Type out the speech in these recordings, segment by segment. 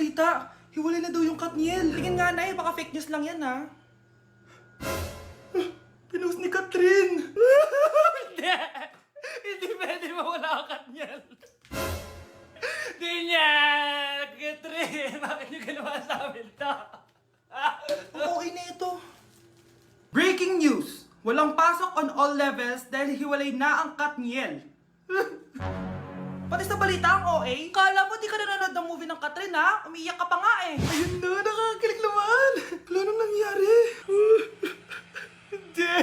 balita. Hiwalay na daw yung Katniel. Tingin nga, Nay. Baka fake news lang yan, ha? Pinost ni Catherine. Hindi! Hindi pwede mawala ang Katniel. Di niya! Catherine! Bakit niyo ginawa sa amin to? Okay na ito. Breaking news! Walang pasok on all levels dahil hiwalay na ang Katniel. Pati sa balita ang OA, kala mo di ka nanonood ng movie ng Catherine ha? Umiiyak ka pa nga eh. Ayun na, nakakakilig naman. Wala nang nangyari.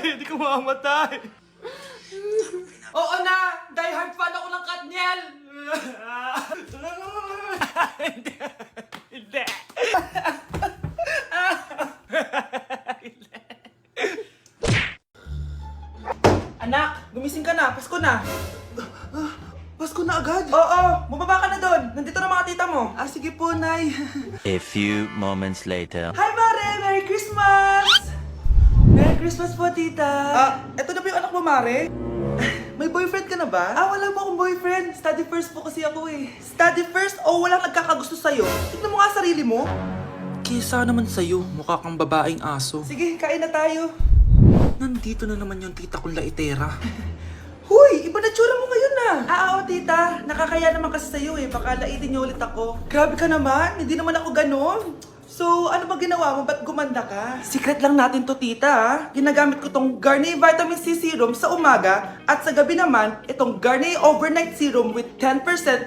Hindi ka mamamatay. Oo na, die hard fan ako ng Katniel. Hindi! Hindi! Anak, gumising ka na. Pasko na. Pasko na agad? Oo, bumaba ka na doon. Nandito na mga tita mo. Ah, sige po, Nay. A few moments later. Hi, Mare! Merry Christmas! Merry Christmas po, tita. Eto na ba yung anak mo, Mare? May boyfriend ka na ba? Wala po akong boyfriend. Study first po kasi ako eh. Study first o walang nagkakagusto sa'yo? Tignan mo nga sarili mo. Kesa naman sa'yo, mukha kang babaeng aso. Sige, kain na tayo. Nandito na naman yung tita kong laitera. Huy! Iba na tsura mo ngayon na! Oo, tita. Nakakaya naman kasi sa'yo eh. Baka laitin niyo ulit ako. Grabe ka naman. Hindi naman ako ganon. So, ano ba ginawa mo? Ba't gumanda ka? Secret lang natin to, tita ha. Ginagamit ko tong Garnier Vitamin C Serum sa umaga at sa gabi naman, itong Garnier Overnight Serum with 10%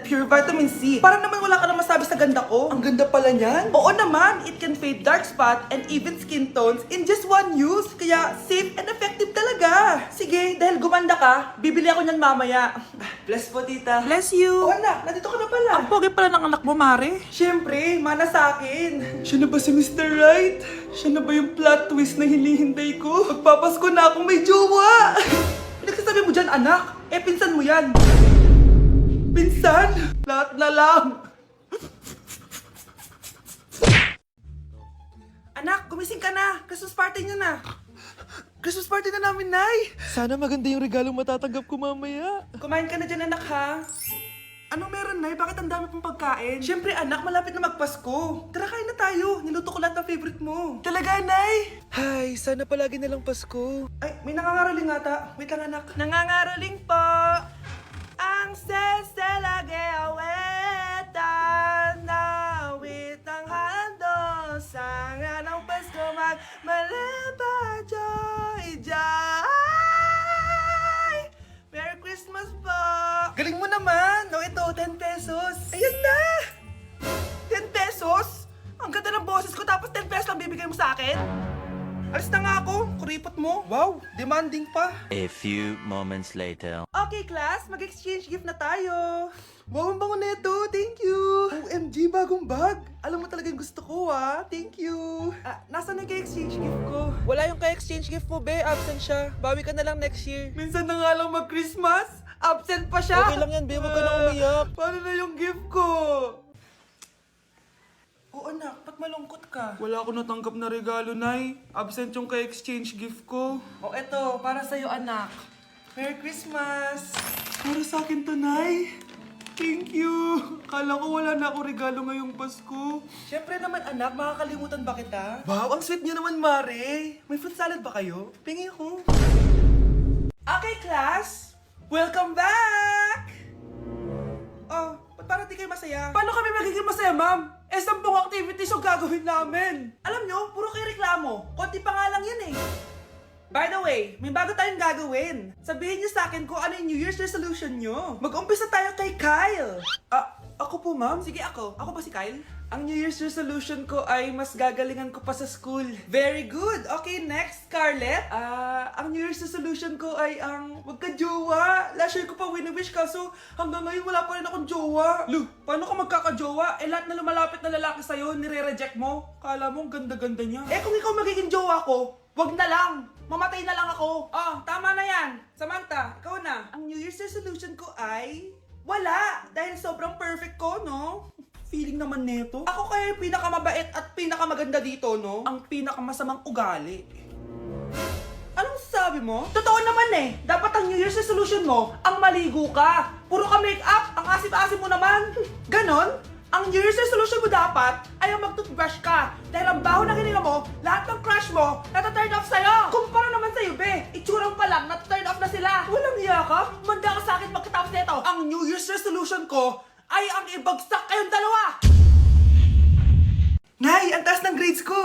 pure vitamin C. Para naman wala ka na masabi sa ganda ko. Ang ganda pala niyan. Oo naman, it can fade dark spot and even skin tones in just one use. Kaya safe and effective talaga. Sige, dahil gumanda ka, bibili ako niyan mamaya. Bless po, tita. Bless you! Oo, anak, nandito ka na pala. Ang pogi pala ng anak mo, Mare. Siyempre, mana sa akin. Siya na ba si Mr. Right? Siya na ba yung plot twist na hinihintay ko? Magpapasko na akong may jowa! Nagsasabi mo dyan, anak? Pinsan mo yan. Pinsan? Lahat na lang. Anak, gumising ka na. Christmas party niyo na. Christmas party na namin, Nay. Sana maganda yung regalong matatanggap ko mamaya. Kumain ka na dyan, anak, ha? Anong meron, Nay? Bakit ang dami pong pagkain? Siyempre, anak, malapit na magpasko. Tara, kain na tayo. Niluto ko lahat ng favorite mo. Talaga, Nay? Ay, sana palagi na lang Pasko. Ay, may nangangaraling ata. Wait lang, anak. Nangangaraling po. Ang seselage awetan na awit ng handog. Sanga ng Pasko magmalaba joy joy. Merry Christmas po! Galing mo naman! No, ito, 10 pesos. Ayan na! 10 pesos? Ang ganda ng boses ko tapos 10 pesos lang bibigay mo sa akin? Alis na nga ako, kuripot mo. Wow, demanding pa. A few moments later. Okay, class, mag-exchange gift na tayo. Wow, ang bango neto, thank you. OMG, bagong bag. Alam mo talaga yung gusto ko, ah. Thank you. Nasaan yung exchange gift ko? Wala yung ka-exchange gift mo, be. Absent siya. Bawi ka na lang next year. Minsan na nga lang mag-Christmas. Absent pa siya. Okay lang yan, be. Huwag ka na umiyak. Paano na yung gift ko? Oo, anak. Ba't malungkot ka? Wala ako natanggap na regalo, Nay. Absent yung ka-exchange gift ko. O, eto. Para sa'yo, anak. Merry Christmas. Para sa akin to, Nay. Thank you. Kala ko wala na ako regalo ngayong Pasko. Siyempre naman, anak. Makakalimutan ba kita? Wow, ang sweet niyo naman, Mare. May fruit salad ba kayo? Pingi ako. Okay, class. Welcome back! Oh, ba't parang di kayo masaya? Paano kami magiging masaya, ma'am? 10 activities yung gagawin namin. Alam nyo, puro kayo reklamo. Konti pa nga lang yan eh. By the way, may bago tayong gagawin. Sabihin niyo sa akin kung ano yung New Year's resolution nyo. Mag-umpisa tayo kay Kyle. Ako po, ma'am? Sige, ako. Ako ba si Kyle? Ang New Year's resolution ko ay mas gagalingan ko pa sa school. Very good. Okay, next, Scarlett. Ang New Year's resolution ko ay wag ka jowa. Last year ko pa wini-wish kaso hanggang ngayon wala pa rin akong jowa. Lu, paano ka magkakajowa? Lahat na lumalapit na lalaki sa'yo, nire-reject mo. Kala mo ang ganda-ganda niya. Kung ikaw magiging jowa ko, wag na lang. Mamatay na lang ako. Tama na yan. Samantha, ikaw na. Ang New Year's resolution ko ay wala. Dahil sobrang perfect ko, no? Feeling naman neto. Ako kaya yung pinakamabait at pinakamaganda dito, no? Ang pinakamasamang ugali. Anong sabi mo? Totoo naman eh. Dapat ang New Year's resolution mo, ang maligo ka. Puro ka make-up. Ang asim-asim mo naman. Ganon? Ang New Year's resolution mo dapat ay ang mag-toothbrush ka. Dahil ang baho ng hininga mo, lahat ng crush mo, nata-turn off sa'yo. Kumpara naman sa'yo, be. Itsurang pa lang, nata-turn off na sila. Walang hiya ka? Manda ka sa akin pagkatapos nito. Ang New Year's resolution ko ay ang ibagsak kayong dalawa. Nay, ang taas ng grades ko.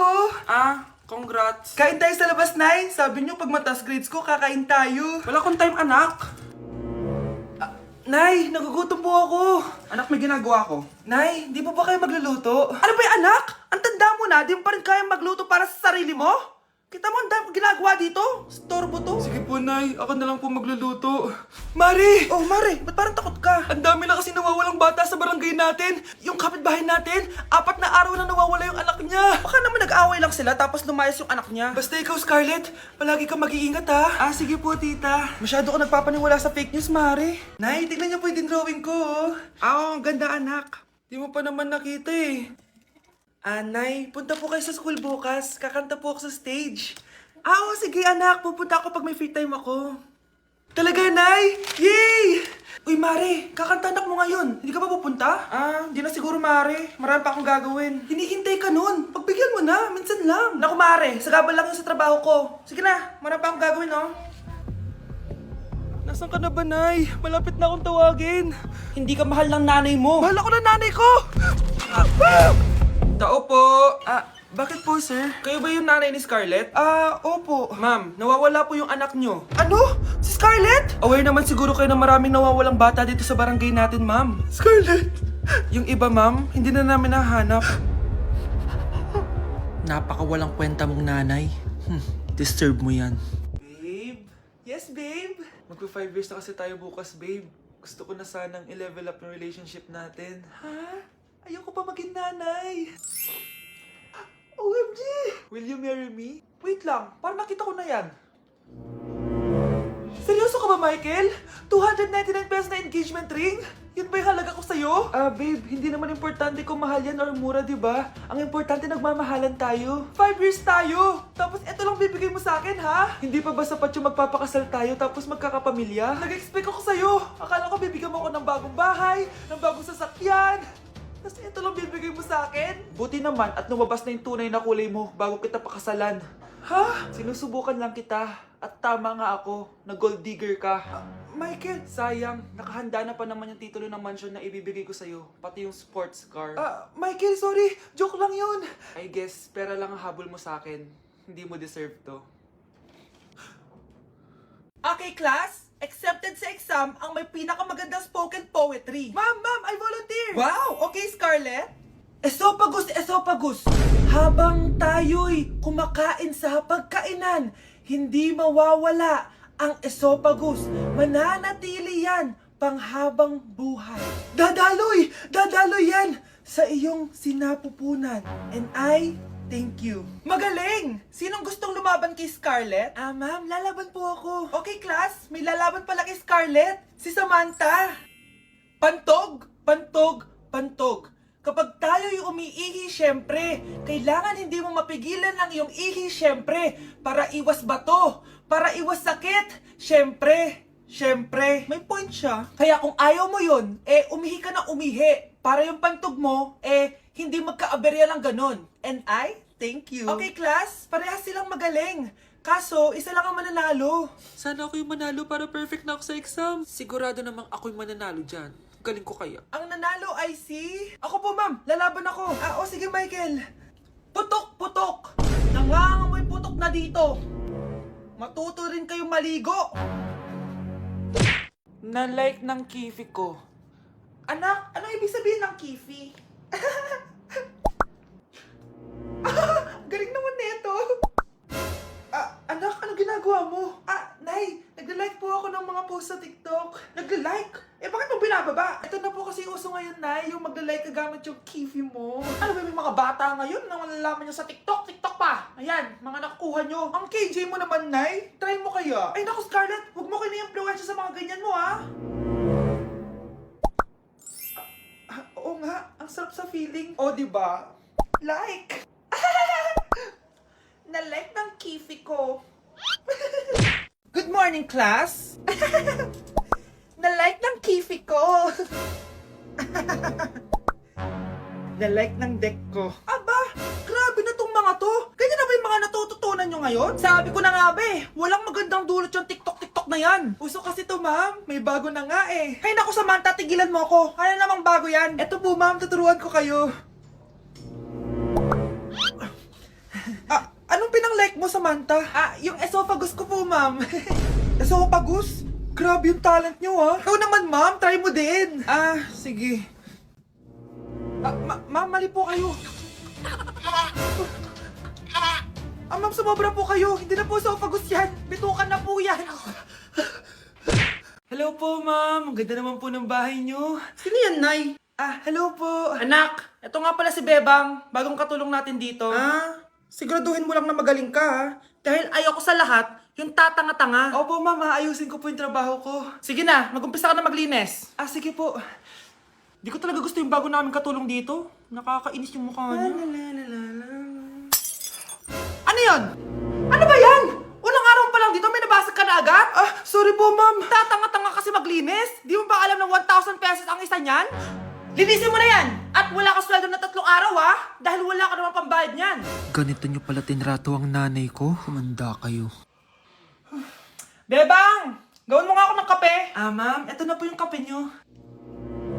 Congrats. Kain tayo sa labas, Nay. Sabi niyo pag mataas grades ko, kakain tayo. Wala akong time, anak. Nay, nagugutom po ako. Anak, may ginagawa ko. Nay, di po ba kayo magluluto? Ano ba yung anak? Ang tanda mo na, di mo pa rin kaya magluto para sa sarili mo? Kita mo ang dami ginagawa dito? Storbo to. Sige po, Nay. Ako na lang po magluluto. Mari! Oh, Mari, ba't parang takot ka? Ang dami na kasi nawawalang bata sa barangay natin. Yung kapitbahay natin, 4 na araw na nawawala yung anak niya. Baka naman nag-away lang sila tapos lumayas yung anak niya. Basta ikaw, Scarlett, palagi kang mag-iingat, ha? Sige po, tita. Masyado ko nagpapaniwala sa fake news, Mari. Nay, tignan niyo po yung drawing ko. Ang ganda, anak. Di mo pa naman nakita, eh. Nay, punta po kayo sa school bukas. Kakanta po ako sa stage. Oo, sige anak. Pupunta ako pag may free time ako. Talaga, Nay? Yay! Uy, Mare, kakanta anak mo ngayon. Hindi ka ba pupunta? Hindi na siguro, Mare. Marami pa akong gagawin. Hinihintay ka nun. Pagbigyan mo na. Minsan lang. Naku, Mare. Sagabal lang yun sa trabaho ko. Sige na. Marami pa akong gagawin, no? Nasaan ka na ba, Nay? Malapit na akong tawagin. Hindi ka mahal ng nanay mo. Mahal ako ng nanay ko! Tao po! Bakit po, sir? Kayo ba yung nanay ni Scarlett? Opo. Ma'am, nawawala po yung anak nyo. Ano? Si Scarlett? Aware naman siguro kayo na maraming nawawalang bata dito sa barangay natin, ma'am. Scarlett! Yung iba, ma'am, hindi na namin nahanap. Napakawalang kwenta mong nanay. Disturb mo yan. Babe? Yes, babe? Magpa 5 years na kasi tayo bukas, babe. Gusto ko na sanang i-level up yung relationship natin. Ha? Ayoko pa maging nanay. OMG! Will you marry me? Wait lang, parang nakita ko na yan. Seryoso ka ba, Michael? 299 pesos na engagement ring? Yun ba yung halaga ko sa'yo? Babe, hindi naman importante kung mahal yan or mura, di ba? Ang importante, nagmamahalan tayo. 5 years tayo! Tapos eto lang bibigay mo sa akin, ha? Hindi pa ba sapat yung magpapakasal tayo tapos magkakapamilya? Nag-expect ako sa'yo! Akala ko bibigyan mo ako ng bagong bahay, ng bagong sasakyan. Tapos ito lang bibigay mo sa akin? Buti naman at lumabas na yung tunay na kulay mo bago kita pakasalan. Ha? Sinusubukan lang kita at tama nga ako na gold digger ka. Michael! Sayang, nakahanda na pa naman yung titulo ng mansion na ibibigay ko sa'yo, pati yung sports car. Michael, sorry! Joke lang yun! I guess, pera lang ang habol mo sa akin. Hindi mo deserve to. Okay, class. Accepted sa exam ang may pinakamagandang spoken poetry. Ma'am, I volunteer! Wow! Okay, Scarlett. Esophagus! Habang tayo'y kumakain sa pagkainan, hindi mawawala ang esophagus. Mananatili yan panghabang buhay. Dadaloy yan sa iyong sinapupunan. And I thank you. Magaling! Sinong gustong lumaban kay Scarlett? Ma'am, lalaban po ako. Okay, class. May lalaban pala kay Scarlett. Si Samantha. Pantog! Kapag tayo'y umiihi, syempre, kailangan hindi mo mapigilan ang iyong ihi, syempre, para iwas bato, para iwas sakit, syempre. May point siya. Kaya kung ayaw mo yun, umihi ka na umihi. Para yung pantog mo, hindi magkaaberya lang ganon. And I thank you. Okay, class, parehas silang magaling. Kaso, isa lang ang mananalo. Sana ako yung manalo para perfect na ako sa exam. Sigurado namang ako yung mananalo dyan. Galing ko kaya. Ang nanalo ay si... Ako po, ma'am. Lalaban ako. Sige, Michael. Putok! Nangangamoy putok na dito. Matuto rin kayong maligo. Na-like ng kifi ko. Anak, ano ibig sabihin ng kifi? Galing naman nito. Anak, ano ginagawa mo? Nay, nagla-like po ako ng mga post sa TikTok. Nagla-like? Bakit mo binababa? Ito na po kasi uso ngayon, Nay, yung magla-like ka gamit yung kifi mo. Ano ba, may mga bata ngayon na malalaman nyo sa TikTok pa. Ayan, mga nakukuha nyo. Ang KJ mo naman, Nay. Try mo kaya. Ay, naku, Scarlett, huwag mo kayo na-influensya sa mga ganyan mo, ha? Oo nga, ang sarap sa feeling. O, diba? Like! Na-like ng kifi ko. Good morning, class! Na-like ng kifi ko. na-like ng deck ko. Aba, grabe na tong mga to. Ganyan na ba yung mga natututunan nyo ngayon? Sabi ko na nga ba eh, walang magandang dulot yung TikTok na yan. Uso kasi to ma'am, may bago na nga eh. Hay naku Samantha, tigilan mo ako. Ano namang bago yan? Eto po ma'am, tuturuan ko kayo. Anong pinang-like mo, Samantha? Yung esophagus ko po, ma'am. Esophagus? Grabe yung talent nyo, ha? Ikaw naman, ma'am. Try mo din. Sige. Ma'am, mali po kayo. Ma'am, sumobra po kayo. Hindi na po esophagus yan. Bitukan na po yan. Hello po, ma'am. Ang ganda naman po ng bahay nyo. Sino yan, Nay? Hello po. Anak, ito nga pala si Bebang. Bagong katulong natin dito. Siguraduhin mo lang na magaling ka, ha? Dahil ayoko sa lahat, yung tatanga-tanga. Opo, ma'am. Ayusin ko po yung trabaho ko. Sige na, mag-umpisa ka na maglinis. Sige po. Di ko talaga gusto yung bago namin katulong dito. Nakakainis yung mukha niya. Ano yun? Ano ba yan? Unang araw pa lang dito, may nabasag ka na agad? Sorry po, ma'am. Tatanga-tanga kasi maglinis? Di mo ba alam na 1,000 pesos ang isa niyan? Linisin mo na yan! At wala ka sweldo na 3 araw, ha? Dahil wala ka naman pambayad niyan. Ganito nyo pala tinrato ang nanay ko. Humanda kayo. Bebang! Gawin mo nga ako ng kape. Ma'am, eto na po yung kape nyo.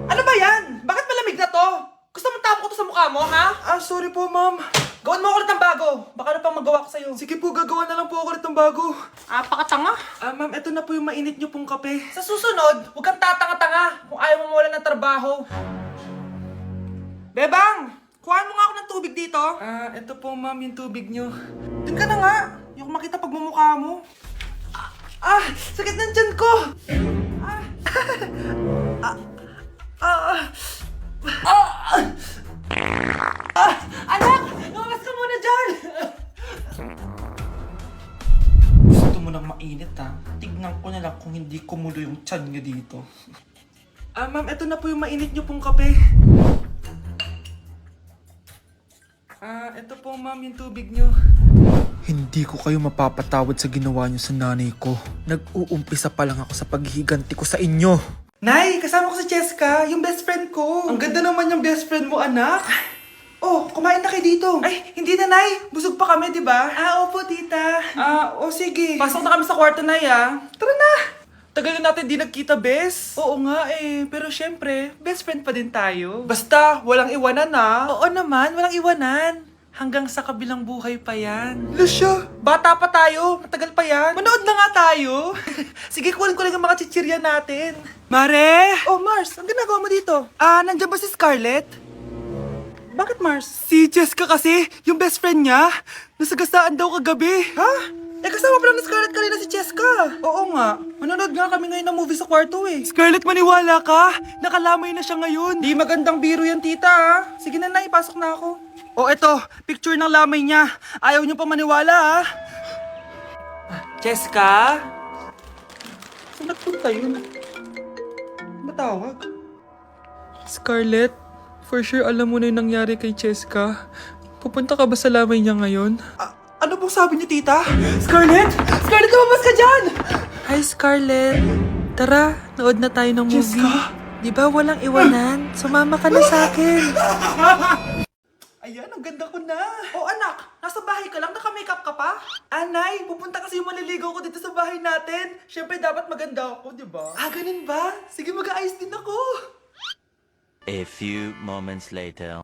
Ano ba yan? Bakit malamig na to? Gusto mo tapo ko to sa mukha mo, ha? Sorry po, ma'am. Gawin mo ako ulit ng bago. Baka na pang magawa ko sa'yo. Sige po, gagawa na lang po ako ulit ng bago. Pakatanga. Ma'am, eto na po yung mainit nyo pong kape. Sa susunod, huwag kang tatanga-tanga kung ayaw mo mawalan ng trabaho. Bebang! Kuhaan mo nga ako ng tubig dito. Eto po, ma'am, yung tubig nyo. Dun ka na nga. Yung makita pagmumukha mo. Sakit ng tiyan ko! Anak! Lumabas ka muna dyan! Gusto mo nang mainit, ha? Tignan ko na lang kung hindi kumulo yung tiyan nyo dito. Ma'am, eto na po yung mainit nyo pong kape. Eto po, ma'am, yung tubig nyo. Hindi ko kayo mapapatawad sa ginawa nyo sa nanay ko. Nag-uumpisa pa lang ako sa paghihiganti ko sa inyo. Nay, kasama ko si Cheska, yung best friend ko. Ang ganda naman yung best friend mo, anak. Kumain na kayo dito. Ay, hindi na, Nay. Busog pa kami, di ba? Opo, tita. Sige. Pasok na kami sa kwarto, Nay, Tara na. Tagal na natin di nagkita, bes. Oo nga pero syempre, best friend pa din tayo. Basta, walang iwanan, Oo naman, walang iwanan. Hanggang sa kabilang buhay pa yan. Lusya, bata pa tayo. Matagal pa yan. Manood na nga tayo. Sige, kunin ko lang ang mga chichirya natin. Mare! Mars, ang ginagawa mo dito? Nandiyan ba si Scarlett? Bakit, Mars? Si Jessica kasi, yung best friend niya, nasagasaan daw kagabi. Ha? Kasama pa lang ni Scarlett kanina si Jessica. Oo nga. Manonood nga kami ngayon ng movie sa kwarto Scarlett, maniwala ka. Nakalamay na siya ngayon. Di magandang biro yan, tita, Sige na, ipasok na ako. Eto, picture ng lamay niya. Ayaw niyo pa maniwala, Jessica? Saan nagpunta yun? Matawag? Scarlett, for sure alam mo na yung nangyari kay Jessica. Pupunta ka ba sa lamay niya ngayon? Ano pong sabi niyo, tita? Scarlett! Scarlett, lumabas ka dyan! Hi, Scarlett. Tara, nood na tayo ng movie. Jessica? Di ba walang iwanan? Sumama ka na sa akin. Ayan, ang ganda ko na. Anak, nasa bahay ka lang, naka-makeup ka pa? Nay, pupunta kasi yung maliligaw ko dito sa bahay natin. Siyempre, dapat maganda ako, di ba? Ganun ba? Sige, mag-aayos din ako. A few moments later.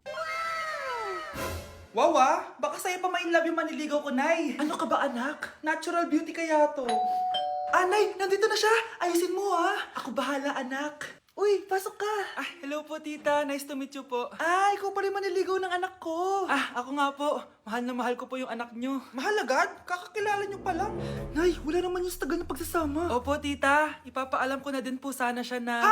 Wow, baka sa'yo pa ma-inlove yung maniligaw ko, Nay. Ano ka ba, anak? Natural beauty kaya to. Nay, nandito na siya. Ayusin mo, Ako bahala, anak. Uy, pasok ka. Hello po, tita. Nice to meet you po. Ikaw pa rin maniligaw ng anak ko. Ako nga po. Mahal na mahal ko po yung anak nyo. Mahal agad? Kakakilala nyo pa lang. Nay, wala naman yung tagal na pagsasama. Opo, tita. Ipapaalam ko na din po sana siya na...